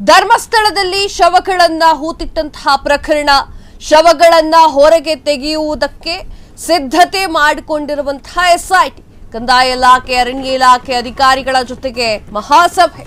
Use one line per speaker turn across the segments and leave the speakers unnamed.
ಧರ್ಮಸ್ಥಳದಲ್ಲಿ ಶವಗಳನ್ನ ಹೂತಿಟ್ಟಂತಹ ಪ್ರಕರಣ, ಶವಗಳನ್ನ ಹೊರಗೆ ತೆಗೆಯುವುದಕ್ಕೆ ಸಿದ್ಧತೆ ಮಾಡಿಕೊಂಡಿರುವಂತಹ ಎಸ್ಐಟಿ, ಕಂದಾಯ ಇಲಾಖೆ, ಅರಣ್ಯ ಇಲಾಖೆ ಅಧಿಕಾರಿಗಳ ಜೊತೆಗೆ ಮಹಾಸಭೆ.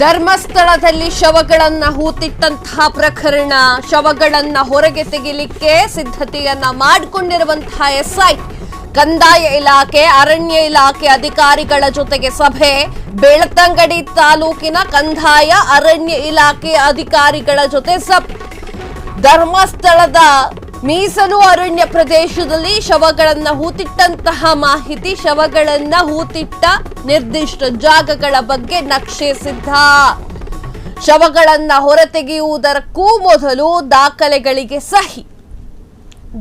ಧರ್ಮಸ್ಥಳದಲ್ಲಿ ಶವಗಳನ್ನ ಹೂತಿಟ್ಟಂತಹ ಪ್ರಕರಣ, ಶವಗಳನ್ನ ಹೊರಗೆ ತೆಗೆಯಲಿಕ್ಕೆ ಸಿದ್ಧತೆಯನ್ನ ಮಾಡಿಕೊಂಡಿರುವಂತಹ ಎಸ್ಐಟಿ, ಕಂದಾಯ ಇಲಾಖೆ, ಅರಣ್ಯ ಇಲಾಖೆ ಅಧಿಕಾರಿಗಳ ಜೊತೆಗೆ ಸಭೆ. ಬೆಳ್ತಂಗಡಿ ತಾಲೂಕಿನ ಕಂದಾಯ ಅರಣ್ಯ ಇಲಾಖೆ ಅಧಿಕಾರಿಗಳ ಜೊತೆ ಸಭೆ. ಧರ್ಮಸ್ಥಳದ ಮೀಸಲು ಅರಣ್ಯ ಪ್ರದೇಶದಲ್ಲಿ ಶವಗಳನ್ನ ಹೂತಿಟ್ಟಂತಹ ಮಾಹಿತಿ, ಶವಗಳನ್ನ ಹೂತಿಟ್ಟ ನಿರ್ದಿಷ್ಟ ಜಾಗಗಳ ಬಗ್ಗೆ ನಕ್ಷೆ ಸಿದ್ಧ. ಶವಗಳನ್ನ ಹೊರತೆಗೆಯುವುದಕ್ಕೂ ಮೊದಲು ದಾಖಲೆಗಳಿಗೆ ಸಹಿ.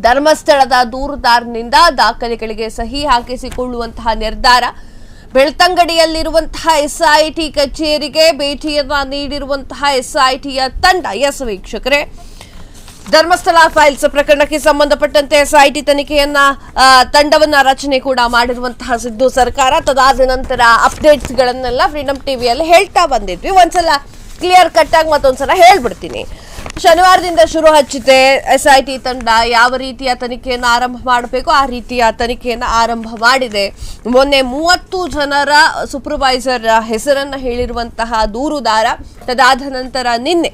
ಧರ್ಮಸ್ಥಳದ ದೂರುದಾರನಿಂದ ದಾಖಲೆಗಳಿಗೆ ಸಹಿ ಹಾಕಿಸಿಕೊಳ್ಳುವಂತಹ ನಿರ್ಧಾರ. ಬೆಳ್ತಂಗಡಿಯಲ್ಲಿರುವಂತಹ ಎಸ್ಐಟಿ ಕಚೇರಿಗೆ ಭೇಟಿಯನ್ನ ನೀಡಿರುವಂತಹ ಎಸ್ಐಟಿಯ ತಂಡ. ಎಸ್ ವೀಕ್ಷಕರೇ, ಧರ್ಮಸ್ಥಳ ಫೈಲ್ಸ್ ಪ್ರಕರಣಕ್ಕೆ ಸಂಬಂಧಪಟ್ಟಂತೆ ಎಸ್ಐಟಿ ತನಿಖೆಯನ್ನ ತಂಡವನ್ನ ರಚನೆ ಕೂಡ ಮಾಡಿರುವಂತಹ ಸಿದ್ದು ಸರ್ಕಾರ. ತದಾದ ನಂತರ ಅಪ್ಡೇಟ್ಸ್ ಗಳನ್ನೆಲ್ಲ ಫ್ರೀಡಂ ಟಿವಿಯಲ್ಲಿ ಹೇಳ್ತಾ ಬಂದಿದ್ವಿ. ಒಂದ್ಸಲ ಕ್ಲಿಯರ್ ಕಟ್ ಆಗಿ ಮತ್ತೊಂದ್ಸಲ ಹೇಳ್ಬಿಡ್ತೀನಿ. ಶನಿವಾರದಿಂದ ಶುರು ಹಚ್ಚಿದೆ ಎಸ್ಐಟಿ ತಂಡ. ಯಾವ ರೀತಿಯ ತನಿಖೆಯನ್ನು ಆರಂಭ ಮಾಡಬೇಕು ಆ ರೀತಿಯ ತನಿಖೆಯನ್ನು ಆರಂಭ ಮಾಡಿದೆ. ಮೊನ್ನೆ 30 ಜನರ ಸೂಪರ್ವೈಸರ್ ಹೆಸರನ್ನ ಹೇಳಿರುವಂತಹ ದೂರುದಾರ. ತದಾದ ನಂತರ ನಿನ್ನೆ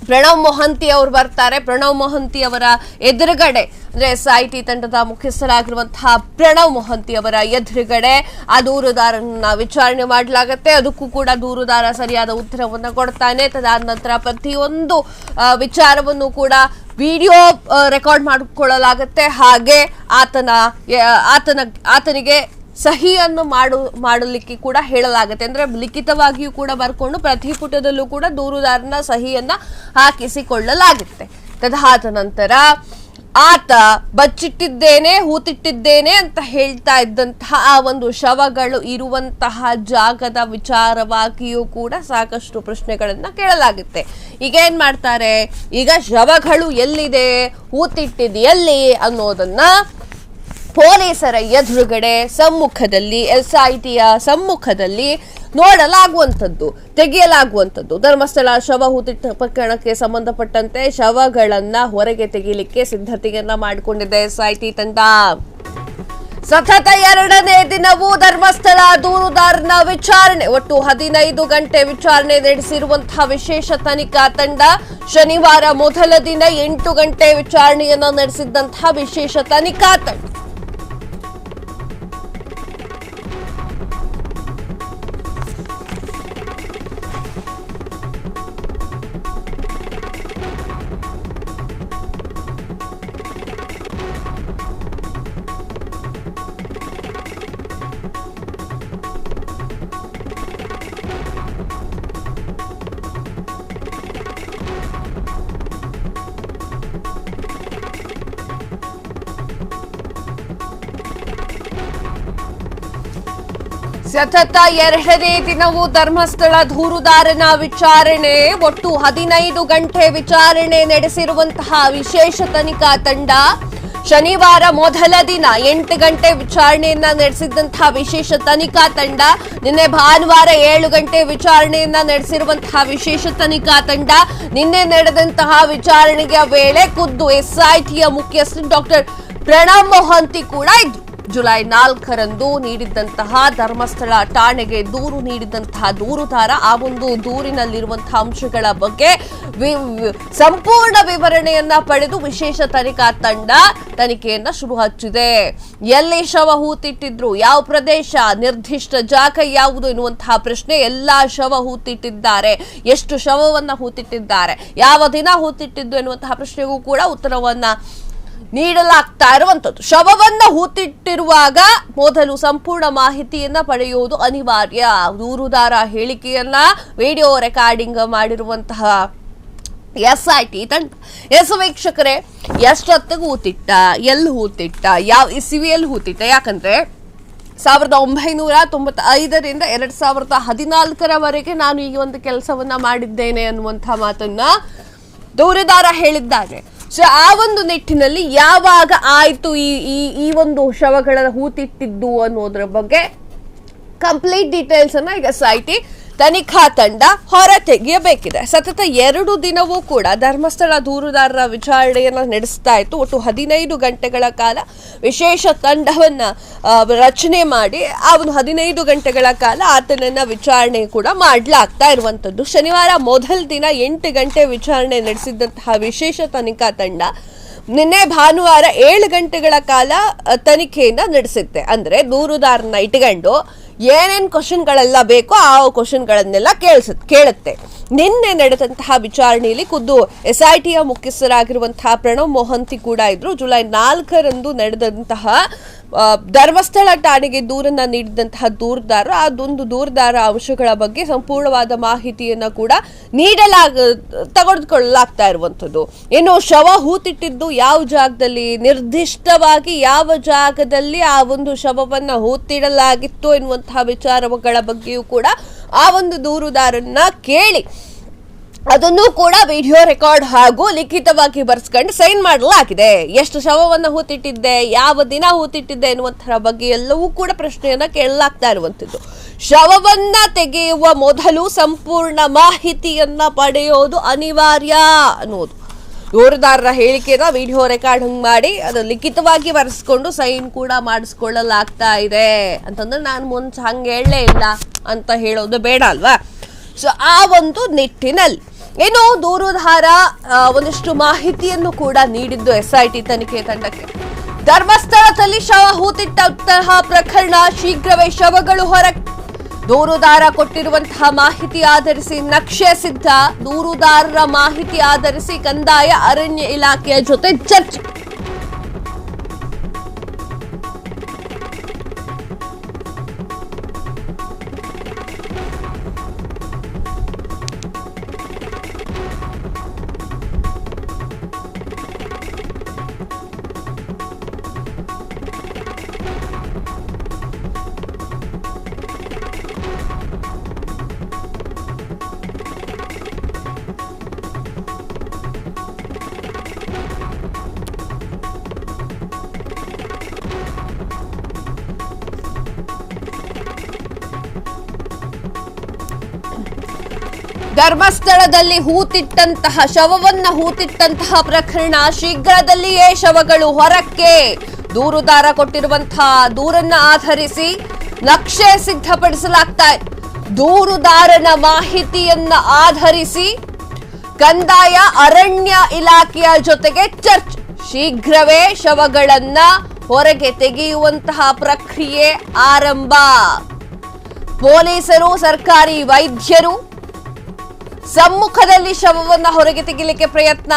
ಪ್ರಣವ್ ಮೊಹಂತಿ ಅವರು ಬರ್ತಾರೆ. ಪ್ರಣವ್ ಮೊಹಂತಿ ಅವರ ಎದುರುಗಡೆ, ಅಂದ್ರೆ ಎಸ್ಐಟಿ ತಂಡದ ಮುಖ್ಯಸ್ಥರಾಗಿರುವಂತಹ ಪ್ರಣವ್ ಮೊಹಂತಿ ಅವರ ಎದುರುಗಡೆ ಆ ದೂರುದಾರನ್ನ ವಿಚಾರಣೆ ಮಾಡಲಾಗುತ್ತೆ. ಅದಕ್ಕೂ ಕೂಡ ದೂರುದಾರ ಸರಿಯಾದ ಉತ್ತರವನ್ನು ಕೊಡ್ತಾನೆ. ತದಾದ ನಂತರ ಪ್ರತಿಯೊಂದು ವಿಚಾರವನ್ನು ಕೂಡ ವಿಡಿಯೋ ರೆಕಾರ್ಡ್ ಮಾಡಿಕೊಳ್ಳಲಾಗುತ್ತೆ. ಹಾಗೆ ಆತನಿಗೆ ಸಹಿಯನ್ನು ಮಾಡಲಿಕ್ಕೆ ಕೂಡ ಹೇಳಲಾಗುತ್ತೆ. ಅಂದ್ರೆ ಲಿಖಿತವಾಗಿಯೂ ಕೂಡ ಬರ್ಕೊಂಡು ಪ್ರತಿ ಪುಟದಲ್ಲೂ ಕೂಡ ದೂರುದಾರನ ಸಹಿಯನ್ನ ಹಾಕಿಸಿಕೊಳ್ಳಲಾಗುತ್ತೆ. ತದಾದ ನಂತರ ಆತ ಬಚ್ಚಿಟ್ಟಿದ್ದೇನೆ, ಹೂತಿಟ್ಟಿದ್ದೇನೆ ಅಂತ ಹೇಳ್ತಾ ಇದ್ದಂತಹ ಆ ಒಂದು ಶವಗಳು ಇರುವಂತಹ ಜಾಗದ ವಿಚಾರವಾಗಿಯೂ ಕೂಡ ಸಾಕಷ್ಟು ಪ್ರಶ್ನೆಗಳನ್ನ ಕೇಳಲಾಗುತ್ತೆ. ಈಗ ಏನ್ ಮಾಡ್ತಾರೆ, ಈಗ ಶವಗಳು ಎಲ್ಲಿದೆ, ಹೂತಿಟ್ಟಿದ್ ಎಲ್ಲಿ ಅನ್ನೋದನ್ನ ಪೊಲೀಸರ ಎದುರುಗಡೆ ಸಮ್ಮುಖದಲ್ಲಿ, ಎಸ್ಐಟಿಯ ಸಮ್ಮುಖದಲ್ಲಿ ನೋಡಲಾಗುವಂಥದ್ದು, ತೆಗೆಯಲಾಗುವಂಥದ್ದು. ಧರ್ಮಸ್ಥಳ ಶವ ಹೂತಿಟ್ಟ ಪ್ರಕರಣಕ್ಕೆ ಸಂಬಂಧಪಟ್ಟಂತೆ ಶವಗಳನ್ನ ಹೊರಗೆ ತೆಗೆಯಲಿಕ್ಕೆ ಸಿದ್ಧತೆಯನ್ನ ಮಾಡಿಕೊಂಡಿದೆ ಎಸ್ಐಟಿ ತಂಡ. ಸತತ 2ನೇ ದಿನವೂ ಧರ್ಮಸ್ಥಳ ದೂರುದಾರನ ವಿಚಾರಣೆ. ಒಟ್ಟು 15 ಗಂಟೆ ವಿಚಾರಣೆ ನಡೆಸಿರುವಂತಹ ವಿಶೇಷ ತನಿಖಾ ತಂಡ. ಶನಿವಾರ ಮೊದಲ ದಿನ 8 ಗಂಟೆ ವಿಚಾರಣೆಯನ್ನ ನಡೆಸಿದ್ದಂತಹ ವಿಶೇಷ ತನಿಖಾ ತಂಡ. ಸತತ 2ನೇ ದಿನವೂ ಧರ್ಮಸ್ಥಳ ದೂರುದಾರನ ವಿಚಾರಣೆ. ಒಟ್ಟು 15 ಗಂಟೆ ವಿಚಾರಣೆ ನಡೆಸಿರುವಂತಹ ವಿಶೇಷ ತನಿಖಾ ತಂಡ. ಶನಿವಾರ ಮೊದಲ ದಿನ 8 ಗಂಟೆ ವಿಚಾರಣೆಯನ್ನ ನಡೆಸಿದಂತಹ ವಿಶೇಷ ತನಿಖಾ ತಂಡ. ನಿನ್ನೆ ಭಾನುವಾರ 7 ಗಂಟೆ ವಿಚಾರಣೆಯನ್ನ ನಡೆಸಿರುವಂತಹ ವಿಶೇಷ ತನಿಖಾ ತಂಡ. ನಿನ್ನೆ ನಡೆದಂತಹ ವಿಚಾರಣೆಯ ವೇಳೆ ಖುದ್ದು ಎಸ್ಐಟಿಯ ಮುಖ್ಯಸ್ಥ ಡಾಕ್ಟರ್ ಪ್ರಣವ್ ಮೊಹಂತಿ ಕೂಡ ಇದ್ರು. ಜುಲೈ 4ರಂದು ನೀಡಿದ್ದಂತಹ ಧರ್ಮಸ್ಥಳ ಠಾಣೆಗೆ ದೂರು ನೀಡಿದಂತಹ ದೂರುದಾರ ಆ ಒಂದು ದೂರಿನಲ್ಲಿರುವಂತಹ ಅಂಶಗಳ ಬಗ್ಗೆ ಸಂಪೂರ್ಣ ವಿವರಣೆಯನ್ನ ಪಡೆದು ವಿಶೇಷ ತನಿಖಾ ತಂಡ ತನಿಖೆಯನ್ನ ಶುರು ಹಚ್ಚಿದೆ. ಎಲ್ಲಿ ಶವ ಹೂತಿಟ್ಟಿದ್ರು, ಯಾವ ಪ್ರದೇಶ, ನಿರ್ದಿಷ್ಟ ಜಾಗ ಯಾವುದು ಎನ್ನುವಂತಹ ಪ್ರಶ್ನೆ. ಎಲ್ಲಾ ಶವ ಹೂತಿಟ್ಟಿದ್ದಾರೆ, ಎಷ್ಟು ಶವವನ್ನ ಹೂತಿಟ್ಟಿದ್ದಾರೆ, ಯಾವ ದಿನ ಹೂತಿಟ್ಟಿದ್ದು ಎನ್ನುವಂತಹ ಪ್ರಶ್ನೆಗೂ ಕೂಡ ಉತ್ತರವನ್ನ ನೀಡಲಾಗ್ತಾ ಇರುವಂತದ್ದು. ಶವವನ್ನ ಹೂತಿಟ್ಟಿರುವಾಗ ಮೊದಲು ಸಂಪೂರ್ಣ ಮಾಹಿತಿಯನ್ನ ಪಡೆಯುವುದು ಅನಿವಾರ್ಯ. ದೂರುದಾರ ಹೇಳಿಕೆಯನ್ನ ವಿಡಿಯೋ ರೆಕಾರ್ಡಿಂಗ್ ಮಾಡಿರುವಂತಹ SIT ತಂಡ. ವೀಕ್ಷಕರೇ, ಎಷ್ಟೊತ್ತಿಗೆ ಹೂತಿಟ್ಟ, ಎಲ್ಲಿ ಹೂತಿಟ್ಟ, ಯಾವ ಇಸವಿಯಲ್ಲಿ ಹೂತಿಟ್ಟ? ಯಾಕಂದ್ರೆ 1995ರಿಂದ 2014ರವರೆಗೆ ನಾನು ಈ ಒಂದು ಕೆಲಸವನ್ನ ಮಾಡಿದ್ದೇನೆ ಅನ್ನುವಂತಹ ಮಾತನ್ನ ದೂರುದಾರ ಹೇಳಿದ್ದಾರೆ. ಸೊ ಆ ಒಂದು ನಿಟ್ಟಿನಲ್ಲಿ ಯಾವಾಗ ಆಯ್ತು ಈ ಒಂದು ಶವಗಳ ಹೂತಿಟ್ಟಿದ್ದು ಅನ್ನೋದ್ರ ಬಗ್ಗೆ ಕಂಪ್ಲೀಟ್ ಡೀಟೇಲ್ಸ್ ಅನ್ನ ಈಗ SIT ತನಿಖಾ ತಂಡ ಹೊರ ತೆಗೆಯಬೇಕಿದೆ. ಸತತ 2 ದಿನವೂ ಕೂಡ ಧರ್ಮಸ್ಥಳ ದೂರುದಾರರ ವಿಚಾರಣೆಯನ್ನ ನಡೆಸ್ತಾ ಇತ್ತು. ಒಟ್ಟು 15 ಗಂಟೆಗಳ ಕಾಲ ವಿಶೇಷ ತಂಡವನ್ನ ರಚನೆ ಮಾಡಿ ಆ ಒಂದು 15 ಗಂಟೆಗಳ ಕಾಲ ಆತನನ್ನ ವಿಚಾರಣೆ ಕೂಡ ಮಾಡಲಾಗ್ತಾ ಇರುವಂತದ್ದು. ಶನಿವಾರ ಮೊದಲ ದಿನ 8 ಗಂಟೆ ವಿಚಾರಣೆ ನಡೆಸಿದಂತಹ ವಿಶೇಷ ತನಿಖಾ ತಂಡ ನಿನ್ನೆ ಭಾನುವಾರ 7 ಗಂಟೆಗಳ ಕಾಲ ತನಿಖೆಯನ್ನ ನಡೆಸುತ್ತೆ. ಅಂದ್ರೆ ದೂರುದಾರನ ಇಟ್ಕೊಂಡು ಏನೇನ್ ಕ್ವಶನ್ಗಳೆಲ್ಲ ಬೇಕೋ ಆ ಕ್ವಶನ್ಗಳನ್ನೆಲ್ಲ ಕೇಳುತ್ತೆ. ನಿನ್ನೆ ನಡೆದಂತಹ ವಿಚಾರಣೆಯಲ್ಲಿ ಖುದ್ದು SITಯ ಮುಖ್ಯಸ್ಥರಾಗಿರುವಂತಹ ಪ್ರಣವ್ ಮೊಹಂತಿ ಕೂಡ ಇದ್ರು. ಜುಲೈ 4ರಂದು ನಡೆದಂತಹ ಧರ್ಮಸ್ಥಳ ಠಾಣೆಗೆ ದೂರನ್ನ ನೀಡಿದಂತಹ ದೂರುದಾರ ಅದೊಂದು ದೂರುದಾರ ಅಂಶಗಳ ಬಗ್ಗೆ ಸಂಪೂರ್ಣವಾದ ಮಾಹಿತಿಯನ್ನ ಕೂಡ ತೆಗೆದುಕೊಳ್ಳಲಾಗ್ತಾ ಇರುವಂತದ್ದು. ಇನ್ನು ಶವ ಹೂತಿಟ್ಟಿದ್ದು ಯಾವ ಜಾಗದಲ್ಲಿ, ನಿರ್ದಿಷ್ಟವಾಗಿ ಯಾವ ಜಾಗದಲ್ಲಿ ಆ ಒಂದು ಶವವನ್ನ ಹೂತಿಡಲಾಗಿತ್ತು ಎನ್ನುವಂತಹ ವಿಚಾರಗಳ ಬಗ್ಗೆಯೂ ಕೂಡ ಆ ಒಂದು ದೂರುದಾರನ್ನ ಕೇಳಿ ಅದನ್ನು ಕೂಡ ವಿಡಿಯೋ ರೆಕಾರ್ಡ್ ಹಾಗೂ ಲಿಖಿತವಾಗಿ ಬರ್ಸ್ಕೊಂಡು ಸೈನ್ ಮಾಡಲಾಗಿದೆ. ಎಷ್ಟು ಶವವನ್ನ ಹೂತಿಟ್ಟಿದ್ದೆ, ಯಾವ ದಿನ ಹೂತಿಟ್ಟಿದ್ದೆ ಎನ್ನುವಂತರ ಬಗ್ಗೆ ಎಲ್ಲವೂ ಕೂಡ ಪ್ರಶ್ನೆಯನ್ನ ಕೇಳಲಾಗ್ತಾ ಇರುವಂತದ್ದು. ಶವವನ್ನ ತೆಗೆಯುವ ಮೊದಲು ಸಂಪೂರ್ಣ ಮಾಹಿತಿಯನ್ನ ಪಡೆಯೋದು ಅನಿವಾರ್ಯ ಅನ್ನೋದು ದೂರುದಾರರ ಹೇಳಿಕೆನ ವಿಡಿಯೋ ರೆಕಾರ್ಡಿಂಗ್ ಮಾಡಿ ಅದು ಲಿಖಿತವಾಗಿ ಬರೆಸ್ಕೊಂಡು ಸೈನ್ ಕೂಡ ಮಾಡಿಸ್ಕೊಳ್ಳಲಾಗ್ತಾ ಇದೆ ಅಂತಂದ್ರೆ ನಾನು ಮುಂಚೆ ಹಂಗೆ ಹೇಳಲೇ ಇಲ್ಲ ಅಂತ ಹೇಳೋದು ಬೇಡ ಅಲ್ವಾ. ಸೊ ಆ ಒಂದು ನಿಟ್ಟಿನಲ್ಲಿ ಏನು ದೂರುದಾರ ಒಂದಿಷ್ಟು ಮಾಹಿತಿಯನ್ನು ಕೂಡ ನೀಡಿದ್ದು SIT ತನಿಖೆ ತಂಡಕ್ಕೆ. ಧರ್ಮಸ್ಥಳದಲ್ಲಿ ಶವ ಹೂತಿಟ್ಟಂತಹ ಪ್ರಕರಣ, ಶೀಘ್ರವೇ ಶವಗಳು ಹೊರಗೆ. ದೂರುದಾರ ಕೊಟ್ಟಿರುವಂತಹ ಮಾಹಿತಿ ಆಧರಿಸಿ ನಕ್ಷೆ ಸಿದ್ಧ. ದೂರುದಾರರ ಮಾಹಿತಿ ಆಧರಿಸಿ ಕಂದಾಯ ಅರಣ್ಯ ಇಲಾಖೆಯ ಜೊತೆ ಚರ್ಚೆ. ಧರ್ಮಸ್ಥಳದಲ್ಲಿ ಶವವನ್ನ ಹೂತಿಟ್ಟಂತಹ ಪ್ರಕರಣ, ಶೀಘ್ರದಲ್ಲಿಯೇ ಶವಗಳು ಹೊರಕ್ಕೆ. ದೂರುದಾರ ಕೊಟ್ಟಿರುವಂತಹ ದೂರನ್ನ ಆಧರಿಸಿ ನಕ್ಷೆ ಸಿದ್ಧಪಡಿಸಲಾಗ್ತಾ ಇದೆ. ದೂರುದಾರನ ಮಾಹಿತಿಯನ್ನ ಆಧರಿಸಿ ಕಂದಾಯ ಅರಣ್ಯ ಇಲಾಖೆಯ ಜೊತೆಗೆ ಚರ್ಚೆ. ಶೀಘ್ರವೇ ಶವಗಳನ್ನ ಹೊರಗೆ ತೆಗೆಯುವಂತಹ ಪ್ರಕ್ರಿಯೆ ಆರಂಭ. ಪೊಲೀಸರು, ಸರ್ಕಾರಿ ವೈದ್ಯರು ಸಮ್ಮುಖದಲ್ಲಿ ಶವವನ್ನ ಹೊರಗೆ ತೆಗೆಯಲಿಕ್ಕೆ ಪ್ರಯತ್ನ.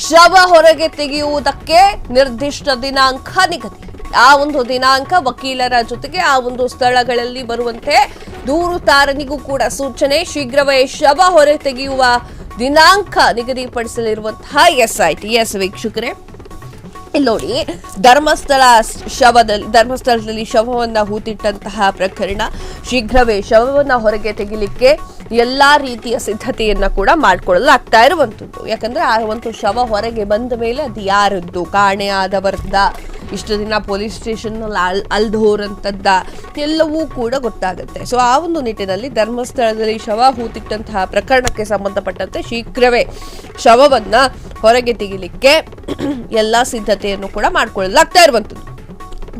ಶವ ಹೊರಗೆ ತೆಗೆಯುವುದಕ್ಕೆ ನಿರ್ದಿಷ್ಟ ದಿನಾಂಕ ನಿಗದಿ. ಆ ಒಂದು ದಿನಾಂಕ ವಕೀಲರ ಜೊತೆಗೆ ಆ ಒಂದು ಸ್ಥಳಗಳಲ್ಲಿ ಬರುವಂತೆ ದೂರುದಾರನಿಗೂ ಕೂಡ ಸೂಚನೆ. ಶೀಘ್ರವೇ ಶವ ಹೊರಗೆ ತೆಗೆಯುವ ದಿನಾಂಕ ನಿಗದಿಪಡಿಸಲಿರುವಂತಹ SIT. ವೀಕ್ಷಕರೇ, ಇಲ್ಲಿ ನೋಡಿ, ಧರ್ಮಸ್ಥಳದಲ್ಲಿ ಶವವನ್ನ ಹೂತಿಟ್ಟಂತಹ ಪ್ರಕರಣ, ಶೀಘ್ರವೇ ಶವವನ್ನ ಹೊರಗೆ ತೆಗಿಲಿಕ್ಕೆ ಎಲ್ಲಾ ರೀತಿಯ ಸಿದ್ಧತೆಯನ್ನ ಕೂಡ ಮಾಡ್ಕೊಳ್ಳಲಾಗ್ತಾ ಇರುವಂತದ್ದು. ಯಾಕಂದ್ರೆ ಆ ಒಂದು ಶವ ಹೊರಗೆ ಬಂದ ಮೇಲೆ ಅದು ಯಾರದ್ದು, ಕಾಣೆ ಆದವರ್ದ, ಇಷ್ಟು ದಿನ ಪೊಲೀಸ್ ಸ್ಟೇಷನ್ ಅಲ್ದೋರಂತದ್ದ ಎಲ್ಲವೂ ಕೂಡ ಗೊತ್ತಾಗುತ್ತೆ. ಸೊ ಆ ಒಂದು ನಿಟ್ಟಿನಲ್ಲಿ ಧರ್ಮಸ್ಥಳದಲ್ಲಿ ಶವ ಹೂತಿಟ್ಟಂತಹ ಪ್ರಕರಣಕ್ಕೆ ಸಂಬಂಧಪಟ್ಟಂತೆ ಶೀಘ್ರವೇ ಶವವನ್ನ ಹೊರಗೆ ತೆಗಿಲಿಕ್ಕೆ ಎಲ್ಲಾ ಸಿದ್ಧತೆಯನ್ನು ಕೂಡ ಮಾಡ್ಕೊಳ್ಳಲಾಗ್ತಾ ಇರುವಂತದ್ದು.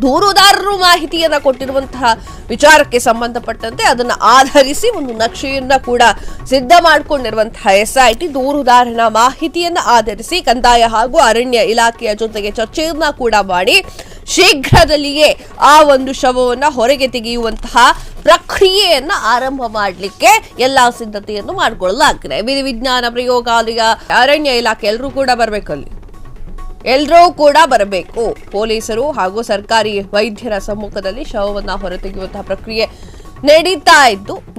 ದೂರುದಾರರು ಮಾಹಿತಿಯನ್ನ ಕೊಟ್ಟಿರುವಂತಹ ವಿಚಾರಕ್ಕೆ ಸಂಬಂಧಪಟ್ಟಂತೆ ಅದನ್ನ ಆಧರಿಸಿ ಒಂದು ನಕ್ಷೆಯನ್ನ ಕೂಡ ಸಿದ್ಧ ಮಾಡಿಕೊಂಡಿರುವಂತಹ SIT ದೂರುದಾರನ ಮಾಹಿತಿಯನ್ನ ಆಧರಿಸಿ ಕಂದಾಯ ಹಾಗೂ ಅರಣ್ಯ ಇಲಾಖೆಯ ಜೊತೆಗೆ ಚರ್ಚೆಯನ್ನ ಕೂಡ ಮಾಡಿ ಶೀಘ್ರದಲ್ಲಿಯೇ ಆ ಒಂದು ಶವವನ್ನ ಹೊರಗೆ ತೆಗೆಯುವಂತಹ ಪ್ರಕ್ರಿಯೆಯನ್ನ ಆರಂಭ ಮಾಡಲಿಕ್ಕೆ ಎಲ್ಲಾ ಸಿದ್ಧತೆಯನ್ನು ಮಾಡಿಕೊಳ್ಳಲಾಗಿದೆ. ವಿಜ್ಞಾನ ಪ್ರಯೋಗಾಲಯ, ಅರಣ್ಯ ಇಲಾಖೆ ಎಲ್ಲರೂ ಕೂಡ ಬರಬೇಕಲ್ಲಿ, ಎಲ್ಲರೂ ಕೂಡ ಬರಬೇಕು. ಪೊಲೀಸರು ಹಾಗೂ ಸರ್ಕಾರಿ ವೈದ್ಯರ ಸಮ್ಮುಖದಲ್ಲಿ ಶವವನ್ನ ಹೊರತೆಗೆಯುವಂತಹ ಪ್ರಕ್ರಿಯೆ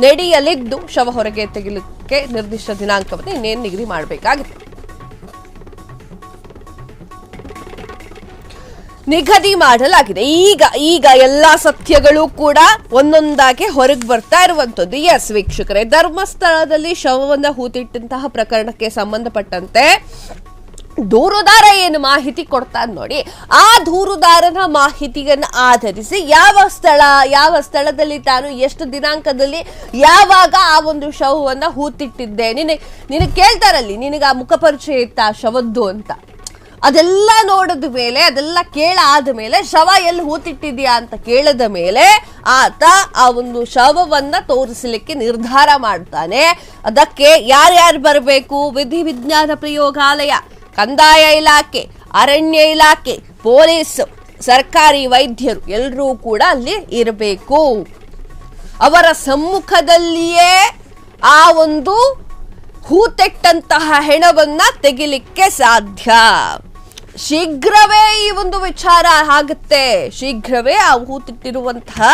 ನಡೆಯಲಿದ್ದು ಶವ ಹೊರಗೆ ತೆಗೆಯಲಿಕ್ಕೆ ನಿರ್ದಿಷ್ಟ ದಿನಾಂಕವನ್ನು ಇನ್ನೇನು ನಿಗದಿ ಮಾಡಬೇಕಾಗಿದೆ. ನಿಗದಿ ಮಾಡಲಾಗಿದೆ. ಈಗ ಎಲ್ಲಾ ಸತ್ಯಗಳು ಕೂಡ ಒಂದೊಂದಾಗಿ ಹೊರಗೆ ಬರ್ತಾ ಇರುವಂತದ್ದು. ಎಸ್ ವೀಕ್ಷಕರೇ, ಧರ್ಮಸ್ಥಳದಲ್ಲಿ ಶವವನ್ನ ಹೂತಿಟ್ಟಂತಹ ಪ್ರಕರಣಕ್ಕೆ ಸಂಬಂಧಪಟ್ಟಂತೆ ದೂರುದಾರ ಏನು ಮಾಹಿತಿ ಕೊಡ್ತಾನೆ ನೋಡಿ, ಆ ದೂರುದಾರನ ಮಾಹಿತಿಯನ್ನು ಆಧರಿಸಿ ಯಾವ ಸ್ಥಳದಲ್ಲಿ ತಾನು ಎಷ್ಟು ದಿನಾಂಕದಲ್ಲಿ ಯಾವಾಗ ಆ ಒಂದು ಶವವನ್ನ ಹೂತಿಟ್ಟಿದ್ದೆ, ನಿನಗೆ ಕೇಳ್ತಾರಲ್ಲಿ ನಿನಗೆ ಆ ಮುಖಪರಿಚಯ ಇತ್ತ ಶವದ್ದು ಅಂತ, ಅದೆಲ್ಲ ನೋಡಿದ ಮೇಲೆ, ಅದೆಲ್ಲ ಕೇಳಾದ ಮೇಲೆ ಶವ ಎಲ್ಲಿ ಹೂತಿಟ್ಟಿದ್ಯಾ ಅಂತ ಕೇಳಿದ ಮೇಲೆ ಆತ ಆ ಒಂದು ಶವವನ್ನ ತೋರಿಸಲಿಕ್ಕೆ ನಿರ್ಧಾರ ಮಾಡ್ತಾನೆ. ಅದಕ್ಕೆ ಯಾರ್ಯಾರು ಬರಬೇಕು? ವಿಜ್ಞಾನ ಪ್ರಯೋಗಾಲಯ, ಕಂದಾಯ ಇಲಾಖೆ, ಅರಣ್ಯ ಇಲಾಖೆ, ಪೊಲೀಸ್, ಸರ್ಕಾರಿ ವೈದ್ಯರು ಎಲ್ಲರೂ ಕೂಡ ಅಲ್ಲಿ ಇರಬೇಕು. ಅವರ ಸಮ್ಮುಖದಲ್ಲಿಯೇ ಆ ಒಂದು ಹೂತೆಟ್ಟಂತಹ ಹೆಣವನ್ನ ತೆಗಿಲಿಕ್ಕೆ ಸಾಧ್ಯ. ಶೀಘ್ರವೇ ಈ ಒಂದು ವಿಚಾರ ಆಗುತ್ತೆ. ಶೀಘ್ರವೇ ಆ ಹೂತಿಟ್ಟಿರುವಂತಹ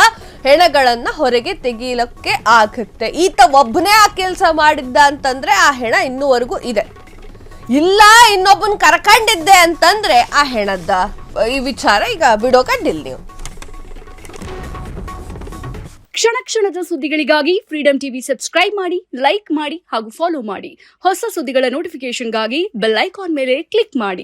ಹೆಣಗಳನ್ನ ಹೊರಗೆ ತೆಗೀಲಿಕ್ಕೆ ಆಗುತ್ತೆ. ಈತ ಒಬ್ಬನೇ ಆ ಕೆಲಸ ಮಾಡಿದ್ದ ಅಂತಂದ್ರೆ ಆ ಹೆಣ ಇನ್ನೂವರೆಗೂ ಇದೆ. ಇಲ್ಲ ಇನ್ನೊಬ್ಬನ್ ಕರ್ಕೊಂಡಿದ್ದೆ ಅಂತಂದ್ರೆ ಆ ಹೆಣದ ಈ ವಿಚಾರ ಈಗ ಬಿಡೋಕಡ್ಡಿಲ್ಲ ನೀವು.
ಕ್ಷಣ ಕ್ಷಣದ ಸುದ್ದಿಗಳಿಗಾಗಿ ಫ್ರೀಡಂ ಟಿವಿ ಸಬ್ಸ್ಕ್ರೈಬ್ ಮಾಡಿ, ಲೈಕ್ ಮಾಡಿ ಹಾಗೂ ಫಾಲೋ ಮಾಡಿ. ಹೊಸ ಸುದ್ದಿಗಳ ನೋಟಿಫಿಕೇಶನ್ಗಾಗಿ ಬೆಲ್ ಐಕಾನ್ ಮೇಲೆ ಕ್ಲಿಕ್ ಮಾಡಿ.